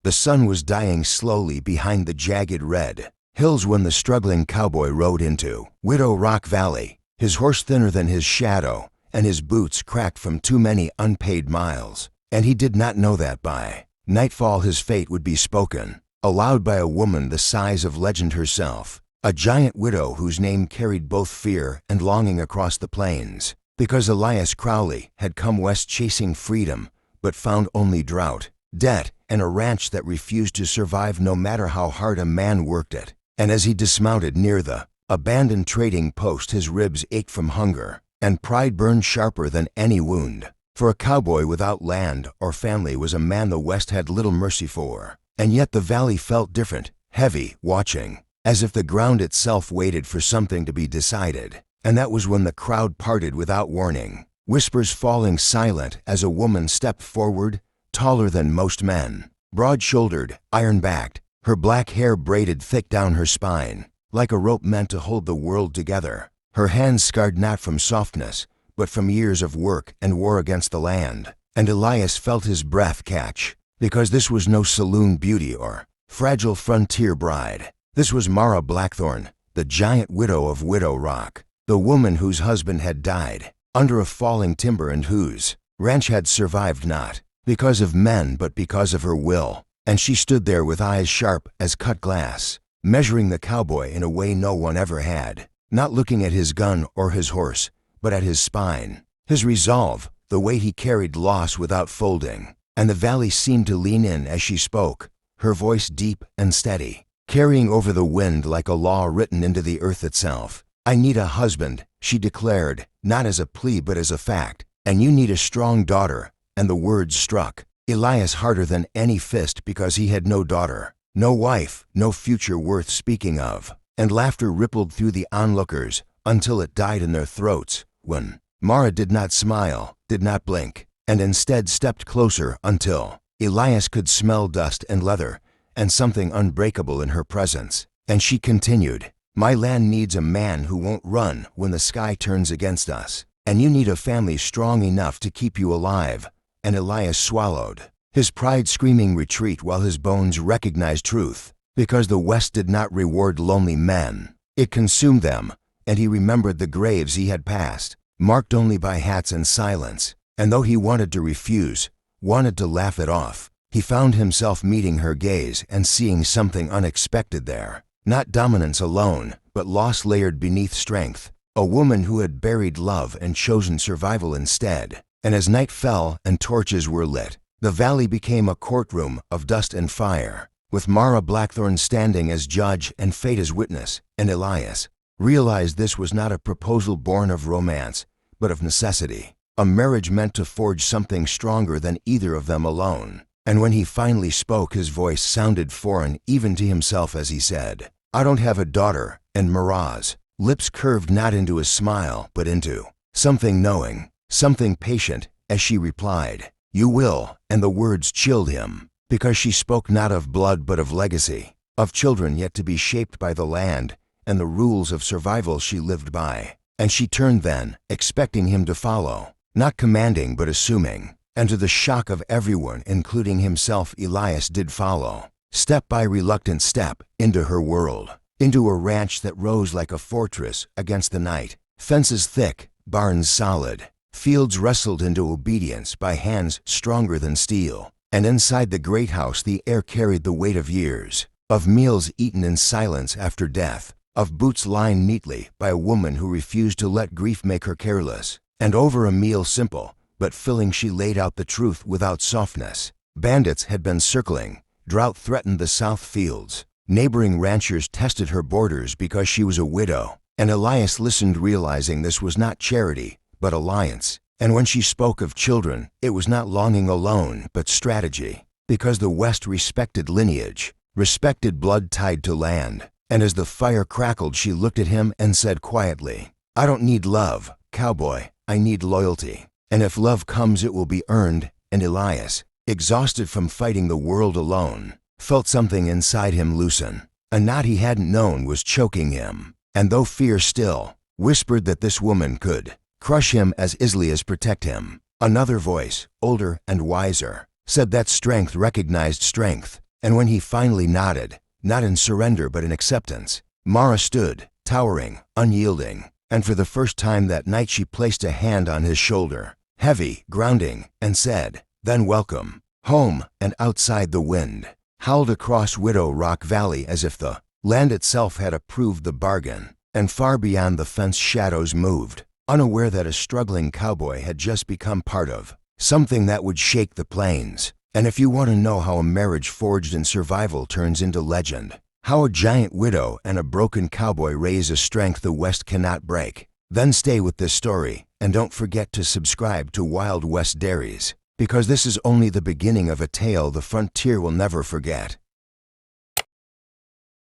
The sun was dying slowly behind the jagged red hills when the struggling cowboy rode into Widow Rock Valley, his horse thinner than his shadow, and his boots cracked from too many unpaid miles. And he did not know that by nightfall his fate would be spoken aloud by a woman the size of legend herself, a giant widow whose name carried both fear and longing across the plains, because Elias Crowley had come west chasing freedom, but found only drought, debt, and a ranch that refused to survive no matter how hard a man worked it. And as he dismounted near the abandoned trading post, his ribs ached from hunger, and pride burned sharper than any wound. For a cowboy without land or family was a man the West had little mercy for. And yet the valley felt different, heavy, watching, as if the ground itself waited for something to be decided. And that was when the crowd parted without warning, whispers falling silent as a woman stepped forward, taller than most men, broad-shouldered, iron-backed, her black hair braided thick down her spine, like a rope meant to hold the world together, her hands scarred not from softness, but from years of work and war against the land. And Elias felt his breath catch, because this was no saloon beauty or fragile frontier bride. This was Mara Blackthorn, the giant widow of Widow Rock, the woman whose husband had died under a falling timber and whose ranch had survived not because of men but because of her will. And she stood there with eyes sharp as cut glass, measuring the cowboy in a way no one ever had, not looking at his gun or his horse, but at his spine, his resolve, the way he carried loss without folding. And the valley seemed to lean in as she spoke, her voice deep and steady, carrying over the wind like a law written into the earth itself. I need a husband, she declared, not as a plea but as a fact, and you need a strong daughter. And the words struck Elias harder than any fist because he had no daughter, no wife, no future worth speaking of. And laughter rippled through the onlookers until it died in their throats when Mara did not smile, did not blink, and instead stepped closer until Elias could smell dust and leather and something unbreakable in her presence. And she continued, my land needs a man who won't run when the sky turns against us, and you need a family strong enough to keep you alive. And Elias swallowed, his pride screaming retreat while his bones recognized truth, because the West did not reward lonely men. It consumed them, and he remembered the graves he had passed, marked only by hats and silence. And though he wanted to refuse, wanted to laugh it off, he found himself meeting her gaze and seeing something unexpected there. Not dominance alone, but loss layered beneath strength, a woman who had buried love and chosen survival instead. And as night fell and torches were lit, the valley became a courtroom of dust and fire, with Mara Blackthorn standing as judge and fate as witness. And Elias realized this was not a proposal born of romance, but of necessity, a marriage meant to forge something stronger than either of them alone. And when he finally spoke, his voice sounded foreign even to himself as he said, I don't have a daughter. And Mara's lips curved not into a smile, but into something knowing, something patient, as she replied, you will. And the words chilled him, because she spoke not of blood but of legacy, of children yet to be shaped by the land and the rules of survival she lived by. And she turned then, expecting him to follow, not commanding but assuming. And to the shock of everyone, including himself, Elias did follow, step by reluctant step, into her world, into a ranch that rose like a fortress against the night, fences thick, barns solid, fields wrestled into obedience by hands stronger than steel. And inside the great house the air carried the weight of years, of meals eaten in silence after death, of boots lined neatly by a woman who refused to let grief make her careless. And over a meal simple but filling she laid out the truth without softness. Bandits had been circling, drought threatened the south fields, neighboring ranchers tested her borders because she was a widow. And Elias listened, realizing this was not charity, but alliance. And when she spoke of children, it was not longing alone, but strategy, because the West respected lineage, respected blood tied to land. And as the fire crackled, she looked at him and said quietly, I don't need love, cowboy, I need loyalty. And if love comes, it will be earned. And Elias, exhausted from fighting the world alone, felt something inside him loosen. A knot he hadn't known was choking him. And though fear still whispered that this woman could crush him as easily as protect him, another voice, older and wiser, said that strength recognized strength, And when he finally nodded, not in surrender but in acceptance, Mara stood, towering, unyielding, and for the first time that night she placed a hand on his shoulder, heavy, grounding, and said, "Then welcome, home," and outside the wind howled across Widow Rock Valley as if the land itself had approved the bargain, and far beyond the fence shadows moved, unaware that a struggling cowboy had just become part of something that would shake the plains. And if you want to know how a marriage forged in survival turns into legend, how a giant widow and a broken cowboy raise a strength the West cannot break, then stay with this story, and don't forget to subscribe to Wild West Dairies, because this is only the beginning of a tale the frontier will never forget.